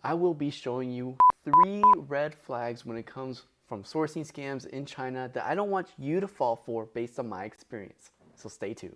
I will be showing you 3 red flags when it comes from sourcing scams in China that I don't want you to fall for based on my experience. So stay tuned.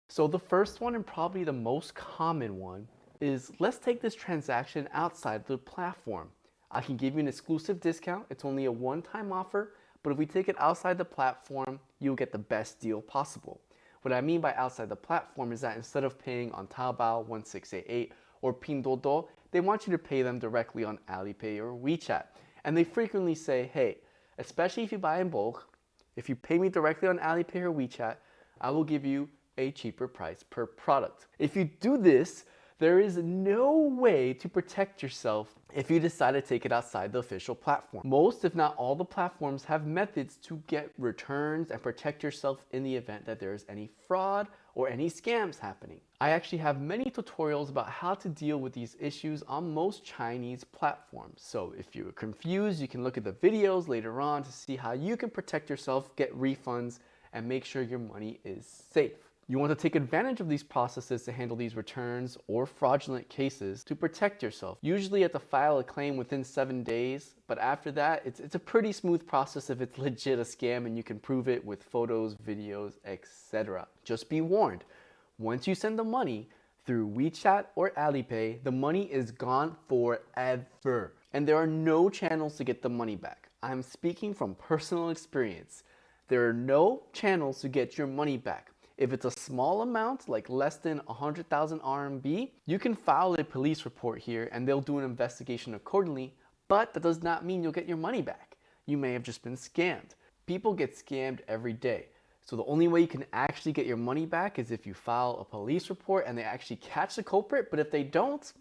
So the first one, and probably the most common one, is let's take this transaction outside the platform. I can give you an exclusive discount. It's only a one-time offer, but if we take it outside the platform, you'll get the best deal possible. What I mean by outside the platform is that instead of paying on Taobao 1688 or Pinduoduo, they want you to pay them directly on Alipay or WeChat. And they frequently say, hey, especially if you buy in bulk, if you pay me directly on Alipay or WeChat, I will give you a cheaper price per product. If you do this, there is no way to protect yourself if you decide to take it outside the official platform. Most, if not all, the platforms have methods to get returns and protect yourself in the event that there is any fraud or any scams happening. I actually have many tutorials about how to deal with these issues on most Chinese platforms. So if you're confused, you can look at the videos later on to see how you can protect yourself, get refunds, and make sure your money is safe. You want to take advantage of these processes to handle these returns or fraudulent cases to protect yourself. Usually you have to file a claim within 7 days, but after that, it's a pretty smooth process if it's legit a scam and you can prove it with photos, videos, etc. Just be warned, once you send the money through WeChat or Alipay, the money is gone forever. And there are no channels to get the money back. I'm speaking from personal experience. There are no channels to get your money back. If it's a small amount, like less than 100,000 RMB, you can file a police report here and they'll do an investigation accordingly, but that does not mean you'll get your money back. You may have just been scammed. People get scammed every day. So the only way you can actually get your money back is if you file a police report and they actually catch the culprit, but if they don't,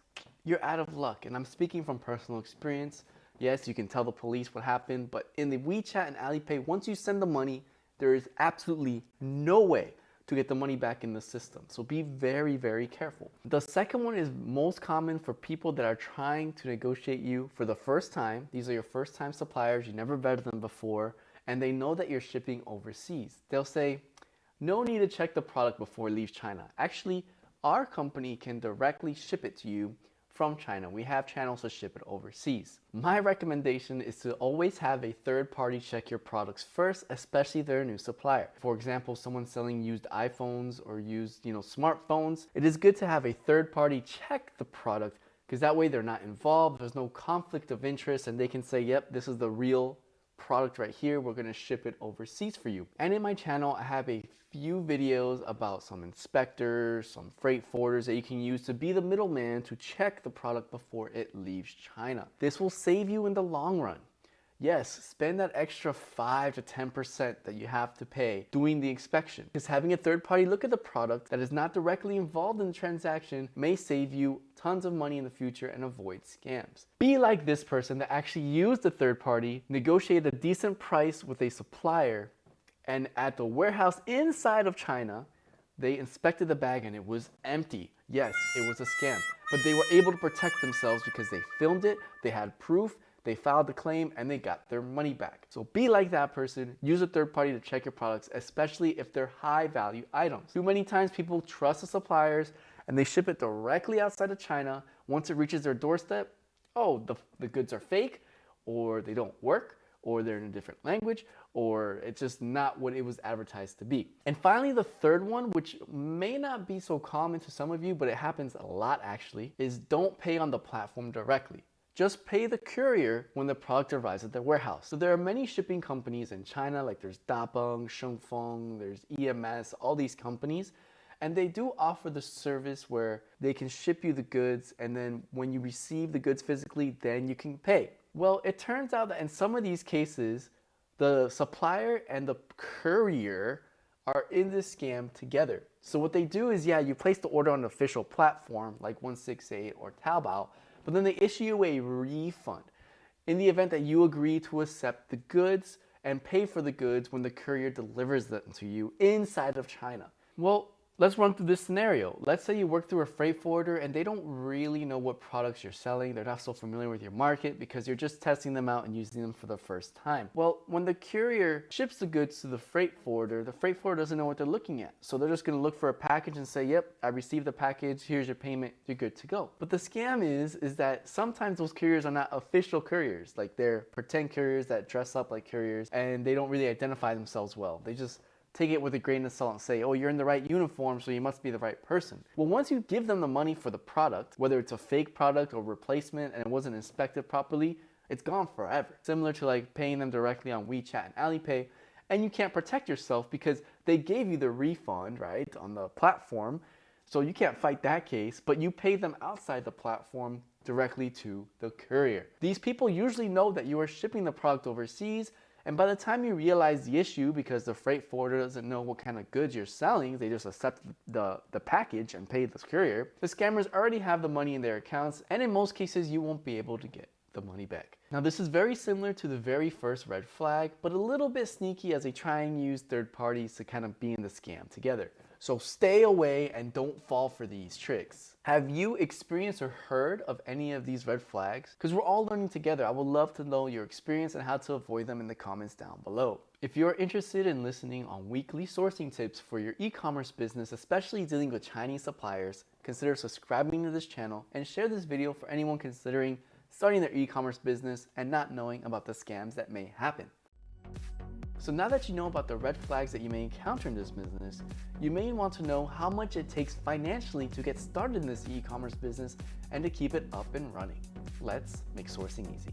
you're out of luck. And I'm speaking from personal experience. Yes, you can tell the police what happened, but in the WeChat and Alipay, once you send the money, there is absolutely no way to get the money back in the system. So be very, very careful. The second one is most common for people that are trying to negotiate you for the first time. These are your first time suppliers, you never vetted them before, and they know that you're shipping overseas. They'll say, no need to check the product before it leaves China. Actually, our company can directly ship it to you from China. We have channels to ship it overseas. My recommendation is to always have a third party check your products first, especially if they're a new supplier. For example, someone selling used iPhones or used, smartphones. It is good to have a third party check the product because that way they're not involved, there's no conflict of interest, and they can say, yep, this is the real product right here, we're going to ship it overseas for you. And in my channel, I have a few videos about some inspectors, some freight forwarders that you can use to be the middleman to check the product before it leaves China. This will save you in the long run. Yes, spend that extra 5 to 10% that you have to pay doing the inspection. Because having a third party look at the product that is not directly involved in the transaction may save you tons of money in the future and avoid scams. Be like this person that actually used a third party, negotiated a decent price with a supplier, and at the warehouse inside of China, they inspected the bag and it was empty. Yes, it was a scam, but they were able to protect themselves because they filmed it, they had proof, they filed the claim, and they got their money back. So be like that person. Use a third party to check your products, especially if they're high value items. Too many times people trust the suppliers and they ship it directly outside of China. Once it reaches their doorstep, oh, the goods are fake, or they don't work, or they're in a different language, or it's just not what it was advertised to be. And finally, the third one, which may not be so common to some of you, but it happens a lot actually, is don't pay on the platform directly. Just pay the courier when the product arrives at their warehouse. So there are many shipping companies in China, like there's Dabeng, Shengfeng, there's EMS, all these companies, and they do offer the service where they can ship you the goods, and then when you receive the goods physically, then you can pay. Well, it turns out that in some of these cases, the supplier and the courier are in this scam together. So what they do is, yeah, you place the order on an official platform like 168 or Taobao, but then they issue you a refund in the event that you agree to accept the goods and pay for the goods when the courier delivers them to you inside of China. Well, Let's run through this scenario. Let's say you work through a freight forwarder and they don't really know what products you're selling. They're not so familiar with your market because you're just testing them out and using them for the first time. Well, when the courier ships the goods to the freight forwarder doesn't know what they're looking at. So they're just gonna look for a package and say, yep, I received the package, here's your payment, you're good to go. But the scam is that sometimes those couriers are not official couriers. Like they're pretend couriers that dress up like couriers and they don't really identify themselves well. They just take it with a grain of salt and say, oh, you're in the right uniform, so you must be the right person. Well, once you give them the money for the product, whether it's a fake product or replacement and it wasn't inspected properly, it's gone forever. Similar to like paying them directly on WeChat and Alipay, and you can't protect yourself because they gave you the refund, right, on the platform, so you can't fight that case, but you pay them outside the platform directly to the courier. These people usually know that you are shipping the product overseas, and by the time you realize the issue, because the freight forwarder doesn't know what kind of goods you're selling, they just accept the package and pay the courier, the scammers already have the money in their accounts, and in most cases, you won't be able to get the money back. Now, this is very similar to the very first red flag, but a little bit sneaky as they try and use third parties to kind of be in the scam together. So stay away and don't fall for these tricks. Have you experienced or heard of any of these red flags? Because we're all learning together. I would love to know your experience and how to avoid them in the comments down below. If you're interested in listening on weekly sourcing tips for your e-commerce business, especially dealing with Chinese suppliers, consider subscribing to this channel and share this video for anyone considering starting their e-commerce business and not knowing about the scams that may happen. So now that you know about the red flags that you may encounter in this business, you may want to know how much it takes financially to get started in this e-commerce business and to keep it up and running. Let's make sourcing easy.